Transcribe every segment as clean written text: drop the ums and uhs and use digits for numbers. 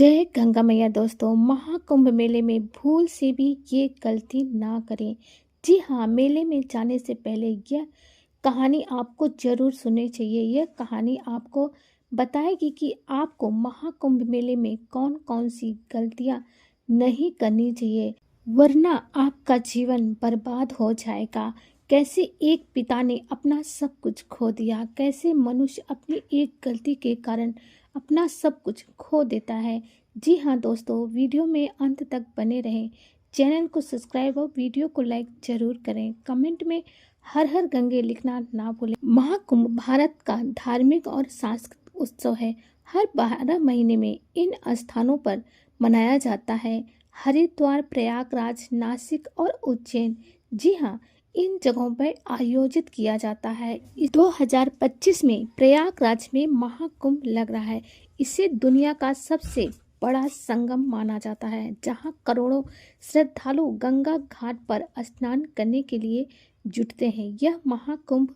जय गंगा मैया दोस्तों। महाकुंभ मेले में भूल से भी ये गलती ना करें। जी हाँ, मेले में जाने से पहले यह कहानी आपको जरूर सुननी चाहिए। यह कहानी आपको बताएगी कि आपको महाकुंभ मेले में कौन कौन सी गलतियां नहीं करनी चाहिए, वरना आपका जीवन बर्बाद हो जाएगा। कैसे एक पिता ने अपना सब कुछ खो दिया, कैसे मनुष्य अपनी एक गलती के कारण अपना सब कुछ खो देता है। जी हाँ दोस्तों, वीडियो में अंत तक बने रहें। चैनल को सब्सक्राइब और वीडियो को लाइक जरूर करें। कमेंट में हर हर गंगे लिखना ना भूलें। महाकुंभ भारत का धार्मिक और सांस्कृतिक उत्सव है। हर 12 महीने में इन स्थानों पर मनाया जाता है। हरिद्वार, प्रयागराज, नासिक और उज्जैन, जी हाँ, इन जगहों पर आयोजित किया जाता है। 2025 में प्रयागराज में महाकुंभ लग रहा है। इसे दुनिया का सबसे बड़ा संगम माना जाता है, जहां करोड़ों श्रद्धालु गंगा घाट पर स्नान करने के लिए जुटते हैं। यह महाकुंभ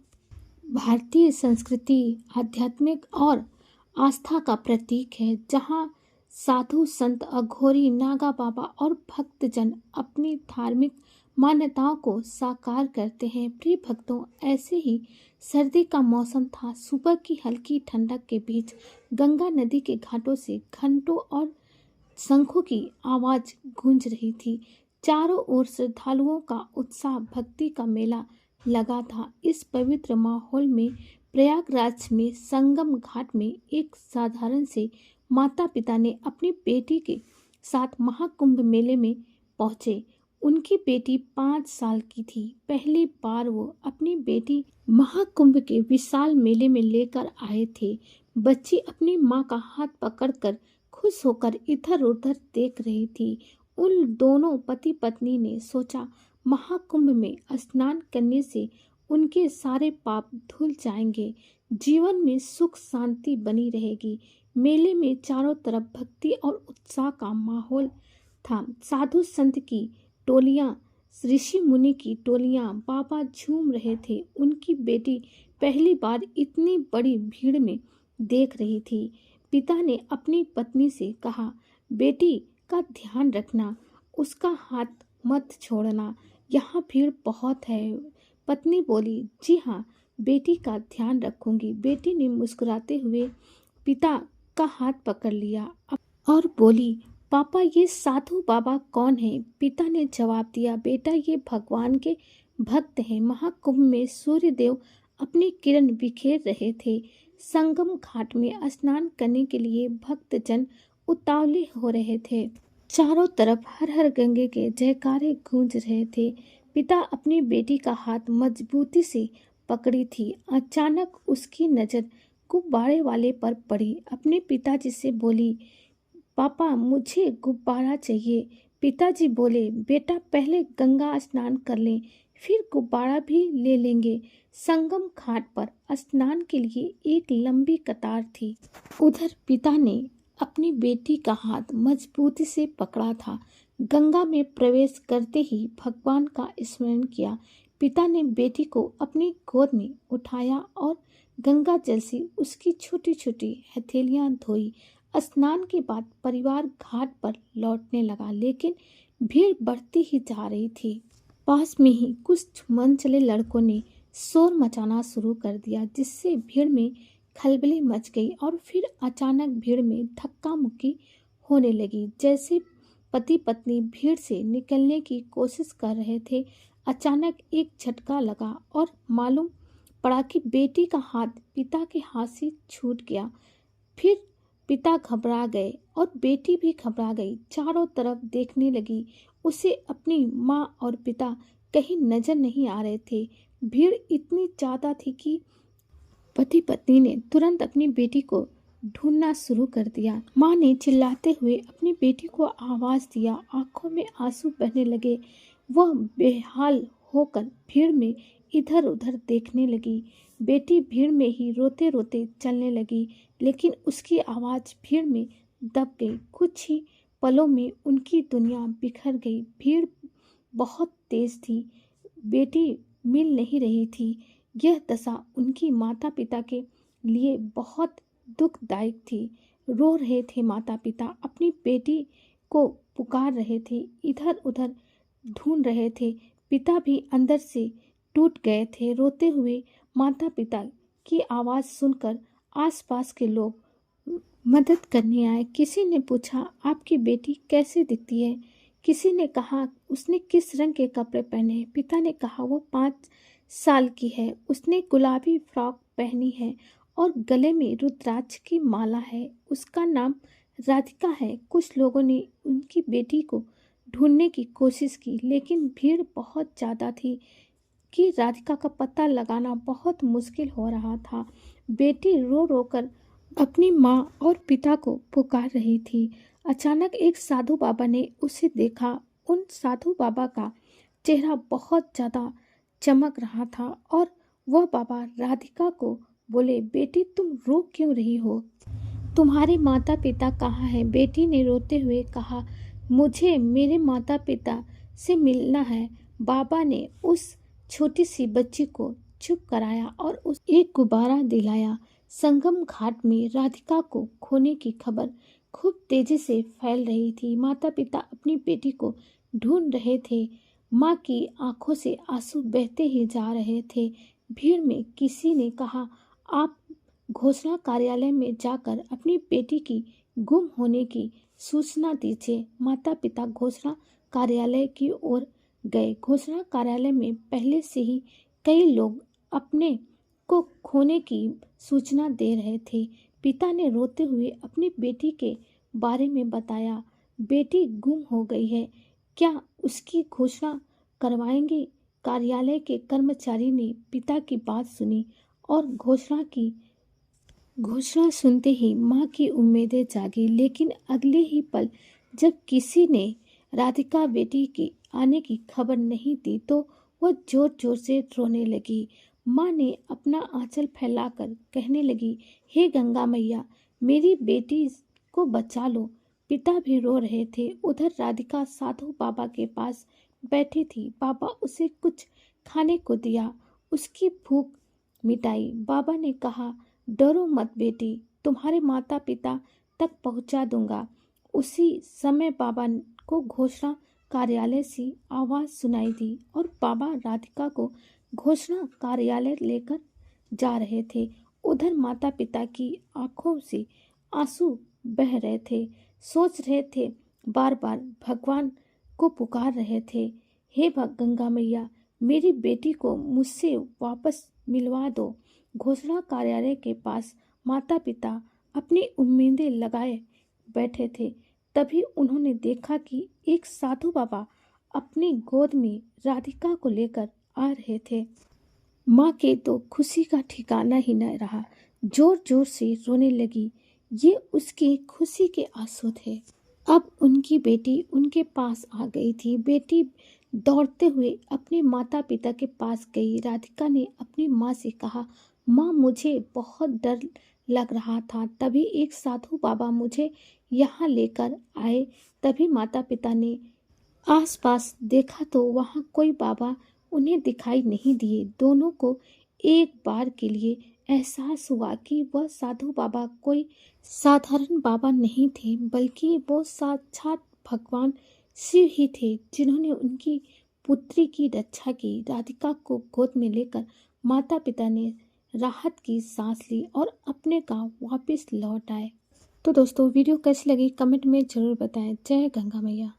भारतीय संस्कृति, आध्यात्मिक और आस्था का प्रतीक है, जहां साधु संत, अघोरी, नागा बाबा और भक्तजन अपनी धार्मिक मान्यताओं को साकार करते हैं। प्रिय भक्तों, ऐसे ही सर्दी का मौसम था। सुबह की हल्की ठंडक के बीच गंगा नदी के घाटों से घंटों और शंखों की आवाज गूंज रही थी। चारों ओर श्रद्धालुओं का उत्साह, भक्ति का मेला लगा था। इस पवित्र माहौल में प्रयागराज में संगम घाट में एक साधारण से माता पिता ने अपनी बेटी के साथ महाकुंभ मेले में पहुंचे। उनकी बेटी 5 साल की थी। पहली बार वो अपनी बेटी महाकुंभ के विशाल मेले में लेकर आए थे। बच्ची अपनी माँ का हाथ पकड़कर खुश होकर इधर उधर देख रही थी। उन दोनों पति पत्नी ने सोचा, महाकुंभ में स्नान करने से उनके सारे पाप धुल जाएंगे, जीवन में सुख शांति बनी रहेगी। मेले में चारों तरफ भक्ति और उत्साह का माहौल था। साधु संत की टोलियां, ऋषि मुनि की टोलियां, बाबा झूम रहे थे। उनकी बेटी पहली बार इतनी बड़ी भीड़ में देख रही थी। पिता ने अपनी पत्नी से कहा, बेटी का ध्यान रखना, उसका हाथ मत छोड़ना, यहाँ भीड़ बहुत है। पत्नी बोली, जी हाँ, बेटी का ध्यान रखूंगी। बेटी ने मुस्कुराते हुए पिता का हाथ पकड़ लिया और बोली, पापा, ये साधु बाबा कौन है? पिता ने जवाब दिया, बेटा, ये भगवान के भक्त हैं। महाकुंभ में सूर्य देव अपनी किरण बिखेर रहे थे। संगम घाट में स्नान करने के लिए भक्तजन उतावले हो रहे थे। चारों तरफ हर हर गंगे के जयकारे गूंज रहे थे। पिता अपनी बेटी का हाथ मजबूती से पकड़ी थी। अचानक उसकी नजर गुब्बारे वाले पर पड़ी। अपने पिताजी से बोली, पापा, मुझे गुब्बारा चाहिए। पिताजी बोले, बेटा, पहले गंगा स्नान कर लें, फिर गुब्बारा भी ले लेंगे। संगम घाट पर स्नान के लिए एक लंबी कतार थी। उधर पिता ने अपनी बेटी का हाथ मजबूती से पकड़ा था। गंगा में प्रवेश करते ही भगवान का स्मरण किया। पिता ने बेटी को अपनी गोद में उठाया और गंगा जल से उसकी छोटी छोटी हथेलियां धोई। स्नान के बाद परिवार घाट पर लौटने लगा, लेकिन भीड़ बढ़ती ही जा रही थी। पास में ही कुछ मनचले लड़कों ने शोर मचाना शुरू कर दिया, जिससे भीड़ में खलबली मच गई और फिर अचानक भीड़ में धक्का मुक्की होने लगी। जैसे पति पत्नी भीड़ से निकलने की कोशिश कर रहे थे, अचानक एक झटका लगा और मालूम पड़ा कि बेटी का हाथ पिता के हाथ से छूट गया। फिर पिता घबरा गए और बेटी भी घबरा गई। चारों तरफ देखने लगी। उसे अपनी माँ और पिता कहीं नजर नहीं आ रहे थे। भीड़ इतनी ज्यादा थी कि पति पत्नी ने तुरंत अपनी बेटी को ढूंढना शुरू कर दिया। माँ ने चिल्लाते हुए अपनी बेटी को आवाज दिया। आंखों में आंसू बहने लगे। वह बेहाल होकर भीड़ में इधर उधर देखने लगी। बेटी भीड़ में ही रोते रोते चलने लगी, लेकिन उसकी आवाज भीड़ में दब गई। कुछ ही पलों में उनकी दुनिया बिखर गई। भीड़ बहुत तेज थी। बेटी मिल नहीं रही थी। यह दशा उनकी माता पिता के लिए बहुत दुखदायक थी। रो रहे थे माता पिता, अपनी बेटी को पुकार रहे थे, इधर उधर ढूंढ रहे थे। पिता भी अंदर से टूट गए थे। रोते हुए माता पिता की आवाज़ सुनकर आसपास के लोग मदद करने आए। किसी ने पूछा, आपकी बेटी कैसे दिखती है? किसी ने कहा, उसने किस रंग के कपड़े पहने हैं? पिता ने कहा, वो 5 साल की है, उसने गुलाबी फ्रॉक पहनी है और गले में रुद्राक्ष की माला है, उसका नाम राधिका है। कुछ लोगों ने उनकी बेटी को ढूंढने की कोशिश की, लेकिन भीड़ बहुत ज़्यादा थी कि राधिका का पता लगाना बहुत मुश्किल हो रहा था। बेटी रो रो कर अपनी माँ और पिता को पुकार रही थी। अचानक एक साधु बाबा ने उसे देखा। उन साधु बाबा का चेहरा बहुत ज़्यादा चमक रहा था और वह बाबा राधिका को बोले, बेटी तुम रो क्यों रही हो? तुम्हारे माता पिता कहाँ हैं? बेटी ने रोते हुए कहा, मुझे मेरे माता पिता से मिलना है। बाबा ने उस छोटी सी बच्ची को चुप कराया और उस एक गुब्बारा दिलाया। संगम घाट में राधिका को खोने की खबर खूब तेजी से फैल रही थी। माता पिता अपनी बेटी को ढूंढ रहे थे। माँ की आंखों से आंसू बहते ही जा रहे थे। भीड़ में किसी ने कहा, आप घोषणा कार्यालय में जाकर अपनी बेटी की गुम होने की सूचना दीजिए। माता पिता घोषणा कार्यालय की ओर गए। घोषणा कार्यालय में पहले से ही कई लोग अपने को खोने की सूचना दे रहे थे। पिता ने रोते हुए अपनी बेटी के बारे में बताया, बेटी गुम हो गई है, क्या उसकी घोषणा करवाएंगे? कार्यालय के कर्मचारी ने पिता की बात सुनी और घोषणा सुनते ही माँ की उम्मीदें जागी। लेकिन अगले ही पल जब किसी ने राधिका बेटी की आने की खबर नहीं दी तो वह जोर जोर से रोने लगी। माँ ने अपना आंचल फैलाकर कहने लगी, हे गंगा मैया, मेरी बेटी को बचा लो। पिता भी रो रहे थे। उधर राधिका साधु बाबा के पास बैठी थी। बाबा उसे कुछ खाने को दिया, उसकी भूख मिटाई। बाबा ने कहा, डरो मत बेटी, तुम्हारे माता पिता तक पहुंचा दूंगा। उसी समय बाबा को घोषणा कार्यालय से आवाज़ सुनाई दी और बाबा राधिका को घोषणा कार्यालय लेकर जा रहे थे। उधर माता पिता की आंखों से आंसू बह रहे थे। सोच रहे थे, बार बार भगवान को पुकार रहे थे, हे गंगा मैया, मेरी बेटी को मुझसे वापस मिलवा दो। घोषणा कार्यालय के पास माता पिता अपनी उम्मीदें लगाए बैठे थे। तभी उन्होंने देखा कि एक साधु बाबा अपनी गोद में राधिका को लेकर आ रहे थे। माँ के तो खुशी का ठिकाना ही न रहा, जोर जोर से रोने लगी। ये उसकी खुशी के आंसू थे। अब उनकी बेटी उनके पास आ गई थी। बेटी दौड़ते हुए अपने माता पिता के पास गई। राधिका ने अपनी माँ से कहा, माँ मुझे बहुत डर लग रहा था, तभी एक साधु बाबा मुझे यहाँ लेकर आए। तभी माता पिता ने आसपास देखा तो वहाँ कोई बाबा उन्हें दिखाई नहीं दिए। दोनों को एक बार के लिए एहसास हुआ कि वह साधु बाबा कोई साधारण बाबा नहीं थे, बल्कि वो साक्षात भगवान शिव ही थे, जिन्होंने उनकी पुत्री की रक्षा की। राधिका को गोद में लेकर माता पिता ने राहत की सांस ली और अपने गांव वापस लौट आए। तो दोस्तों वीडियो कैसी लगी कमेंट में ज़रूर बताएं। जय गंगा मैया।